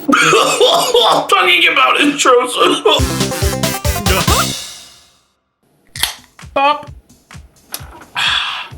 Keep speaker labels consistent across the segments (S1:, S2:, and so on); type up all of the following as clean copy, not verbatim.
S1: Talking about intros. Bop.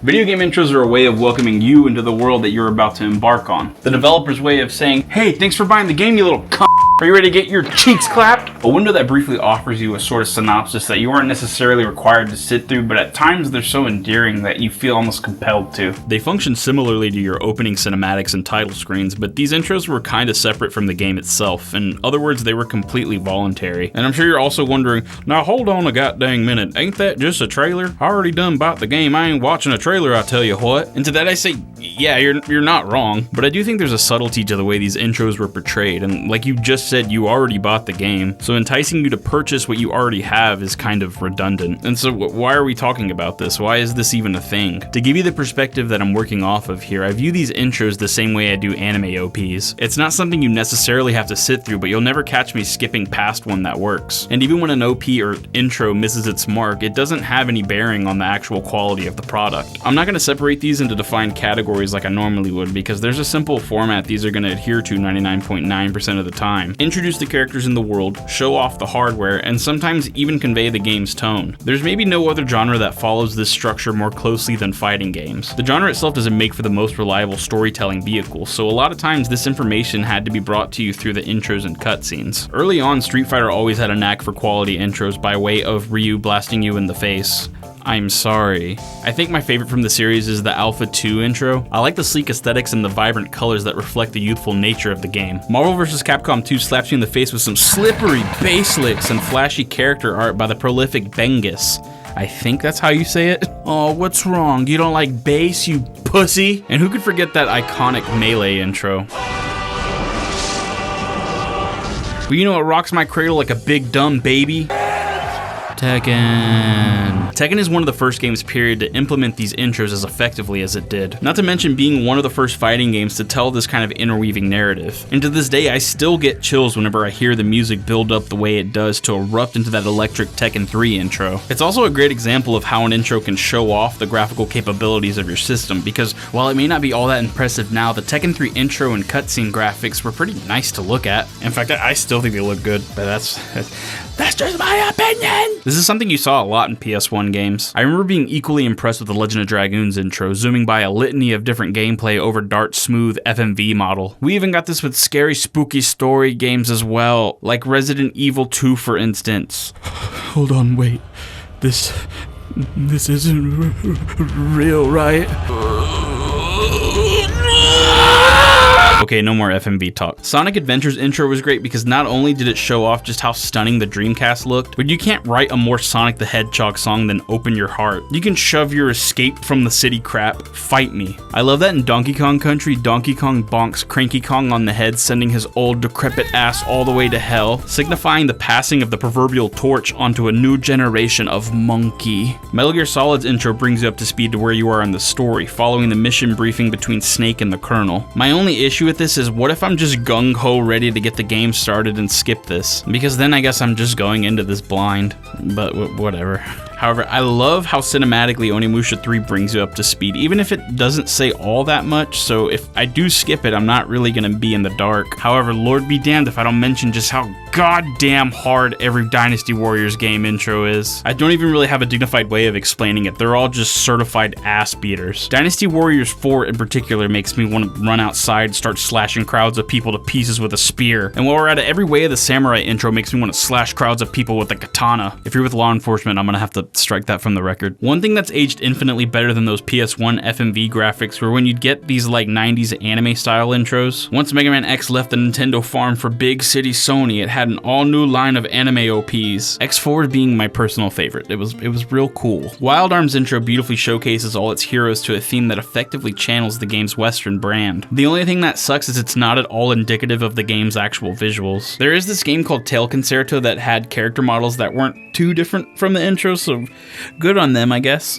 S1: Video game intros are a way of welcoming you into the world that you're about to embark on. The developer's way of saying, hey, thanks for buying the game, you little c***. Are you ready to get your cheeks clapped? A window that briefly offers you a sort of synopsis that you aren't necessarily required to sit through, but at times they're so endearing that you feel almost compelled to. They function similarly to your opening cinematics and title screens, but these intros were kind of separate from the game itself. In other words, they were completely voluntary. And I'm sure you're also wondering, now hold on a goddamn minute, ain't that just a trailer? I already done bought the game, I ain't watching a trailer, I tell you what. And to that I say, yeah, you're not wrong, but I do think there's a subtlety to the way these intros were portrayed, and like you just said, you already bought the game, so enticing you to purchase what you already have is kind of redundant. And so why are we talking about this? Why is this even a thing? To give you the perspective that I'm working off of here, I view these intros the same way I do anime OPs. It's not something you necessarily have to sit through, but you'll never catch me skipping past one that works. And even when an OP or intro misses its mark, it doesn't have any bearing on the actual quality of the product. I'm not going to separate these into defined categories like I normally would, because there's a simple format these are going to adhere to 99.9% of the time. Introduce the characters in the world, show off the hardware, and sometimes even convey the game's tone. There's maybe no other genre that follows this structure more closely than fighting games. The genre itself doesn't make for the most reliable storytelling vehicle, so a lot of times this information had to be brought to you through the intros and cutscenes. Early on, Street Fighter always had a knack for quality intros by way of Ryu blasting you in the face. I'm sorry. I think my favorite from the series is the Alpha 2 intro. I like the sleek aesthetics and the vibrant colors that reflect the youthful nature of the game. Marvel vs. Capcom 2 slaps you in the face with some slippery bass licks and flashy character art by the prolific Bengus. I think that's how you say it. Oh, what's wrong? You don't like bass, you pussy? And who could forget that iconic Melee intro? But you know what rocks my cradle like a big dumb baby? Tekken. Tekken is one of the first games period to implement these intros as effectively as it did. Not to mention being one of the first fighting games to tell this kind of interweaving narrative. And to this day, I still get chills whenever I hear the music build up the way it does to erupt into that electric Tekken 3 intro. It's also a great example of how an intro can show off the graphical capabilities of your system, because while it may not be all that impressive now, the Tekken 3 intro and cutscene graphics were pretty nice to look at. In fact, I still think they look good, but that's just my opinion! This is something you saw a lot in PS1 games. I remember being equally impressed with the Legend of Dragoon's intro, zooming by a litany of different gameplay over Dart's smooth FMV model. We even got this with scary, spooky story games as well, like Resident Evil 2 for instance. Hold on, wait. This isn't real, right? Okay, no more FMV talk. Sonic Adventure's intro was great because not only did it show off just how stunning the Dreamcast looked, but you can't write a more Sonic the Hedgehog song than Open Your Heart. You can shove your escape from the city crap, fight me. I love that in Donkey Kong Country, Donkey Kong bonks Cranky Kong on the head, sending his old decrepit ass all the way to hell, signifying the passing of the proverbial torch onto a new generation of monkey. Metal Gear Solid's intro brings you up to speed to where you are in the story, following the mission briefing between Snake and the Colonel. My only issue with this is, what if I'm just gung-ho ready to get the game started and skip this? Because then I guess I'm just going into this blind, but whatever. However, I love how cinematically Onimusha 3 brings you up to speed, even if it doesn't say all that much, so if I do skip it, I'm not really gonna be in the dark. However, Lord be damned if I don't mention just how goddamn hard every Dynasty Warriors game intro is. I don't even really have a dignified way of explaining it, they're all just certified ass beaters. Dynasty Warriors 4 in particular makes me want to run outside and start slashing crowds of people to pieces with a spear. And while we're at it, every Way of the Samurai intro makes me want to slash crowds of people with a katana. If you're with law enforcement, I'm gonna have to strike that from the record. One thing that's aged infinitely better than those PS1 FMV graphics were when you'd get these like 90s anime style intros. Once Mega Man X left the Nintendo farm for Big City Sony, it had an all new line of anime OPs. X4 being my personal favorite. It was real cool. Wild Arms intro beautifully showcases all its heroes to a theme that effectively channels the game's Western brand. The only thing that sucks is it's not at all indicative of the game's actual visuals. There is this game called Tail Concerto that had character models that weren't too different from the intro, so good on them, I guess.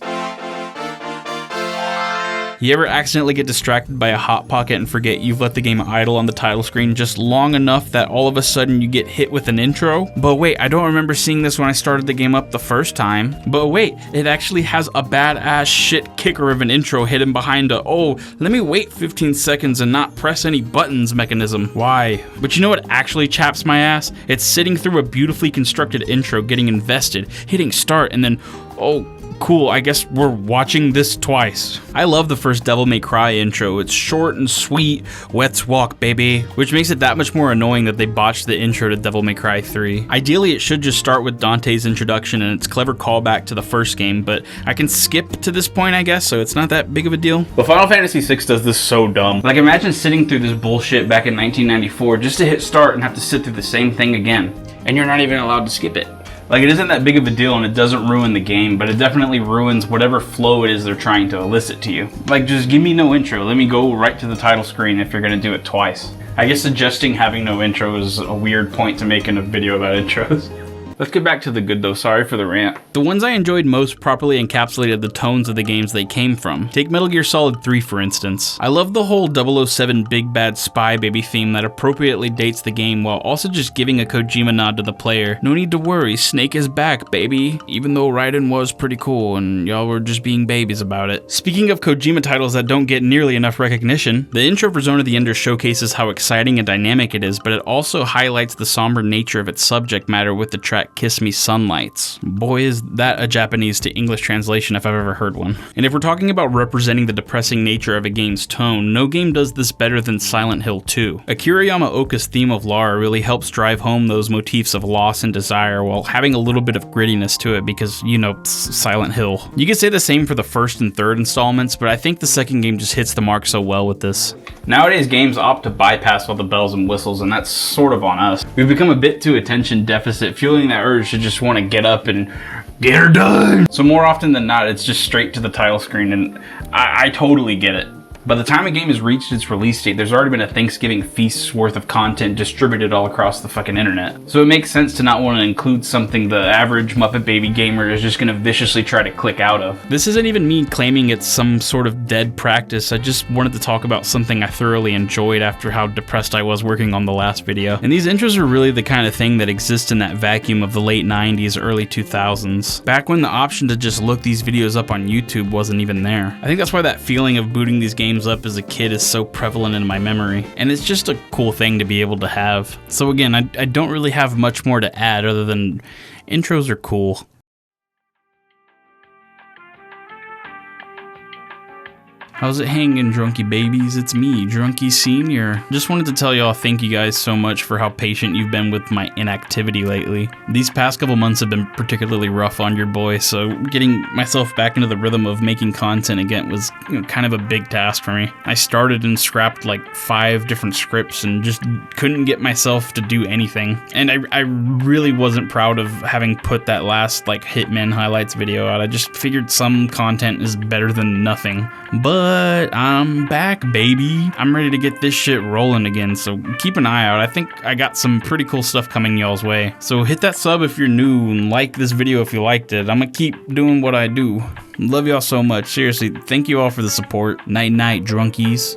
S1: You ever accidentally get distracted by a hot pocket and forget you've let the game idle on the title screen just long enough that all of a sudden you get hit with an intro? But wait, I don't remember seeing this when I started the game up the first time. But wait, it actually has a badass shit kicker of an intro hidden behind a, oh, let me wait 15 seconds and not press any buttons mechanism. Why? But you know what actually chaps my ass? It's sitting through a beautifully constructed intro, getting invested, hitting start, and then, oh, cool, I guess we're watching this twice. I love the first Devil May Cry intro. It's short and sweet, let's walk baby, which makes it that much more annoying that they botched the intro to Devil May Cry 3. Ideally it should just start with Dante's introduction and its clever callback to the first game, but I can skip to this point I guess, so it's not that big of a deal. But Final Fantasy VI does this so dumb. Like imagine sitting through this bullshit back in 1994 just to hit start and have to sit through the same thing again, and you're not even allowed to skip it. Like, it isn't that big of a deal and it doesn't ruin the game, but it definitely ruins whatever flow it is they're trying to elicit to you. Like, just give me no intro. Let me go right to the title screen if you're gonna do it twice. I guess suggesting having no intro is a weird point to make in a video about intros. Let's get back to the good though, sorry for the rant. The ones I enjoyed most properly encapsulated the tones of the games they came from. Take Metal Gear Solid 3 for instance. I love the whole 007 big bad spy baby theme that appropriately dates the game while also just giving a Kojima nod to the player. No need to worry, Snake is back, baby. Even though Raiden was pretty cool and y'all were just being babies about it. Speaking of Kojima titles that don't get nearly enough recognition, the intro for Zone of the Ender showcases how exciting and dynamic it is, but it also highlights the somber nature of its subject matter with the track Kiss Me Sunlights. Boy, is that a Japanese to English translation if I've ever heard one. And if we're talking about representing the depressing nature of a game's tone, no game does this better than Silent Hill 2. Akira Yamaoka's theme of Lara really helps drive home those motifs of loss and desire while having a little bit of grittiness to it because, you know, Silent Hill. You could say the same for the first and third installments, but I think the second game just hits the mark so well with this. Nowadays, games opt to bypass all the bells and whistles, and that's sort of on us. We've become a bit too attention deficit, fueling that urge to just want to get up and get her done. So more often than not, it's just straight to the title screen, and I totally get it. By the time a game has reached its release date, there's already been a Thanksgiving feast's worth of content distributed all across the fucking internet. So it makes sense to not want to include something the average Muppet Baby gamer is just gonna viciously try to click out of. This isn't even me claiming it's some sort of dead practice. I just wanted to talk about something I thoroughly enjoyed after how depressed I was working on the last video. And these intros are really the kind of thing that exists in that vacuum of the late 90s, early 2000s. Back when the option to just look these videos up on YouTube wasn't even there. I think that's why that feeling of booting these games up as a kid is so prevalent in my memory, and it's just a cool thing to be able to have. So again, I don't really have much more to add other than intros are cool. How's it hanging, drunky babies? It's me, Drunky Senior. Just wanted to tell y'all thank you guys so much for how patient you've been with my inactivity lately. These past couple months have been particularly rough on your boy, so getting myself back into the rhythm of making content again was, you know, kind of a big task for me. I started and scrapped like 5 different scripts and just couldn't get myself to do anything. And I really wasn't proud of having put that last like Hitman highlights video out. I just figured some content is better than nothing. But I'm back, baby. I'm ready to get this shit rolling again, so keep an eye out. I think I got some pretty cool stuff coming y'all's way. So hit that sub if you're new and like this video if you liked it. I'm gonna keep doing what I do. Love y'all so much. Seriously, thank you all for the support. Night night, drunkies.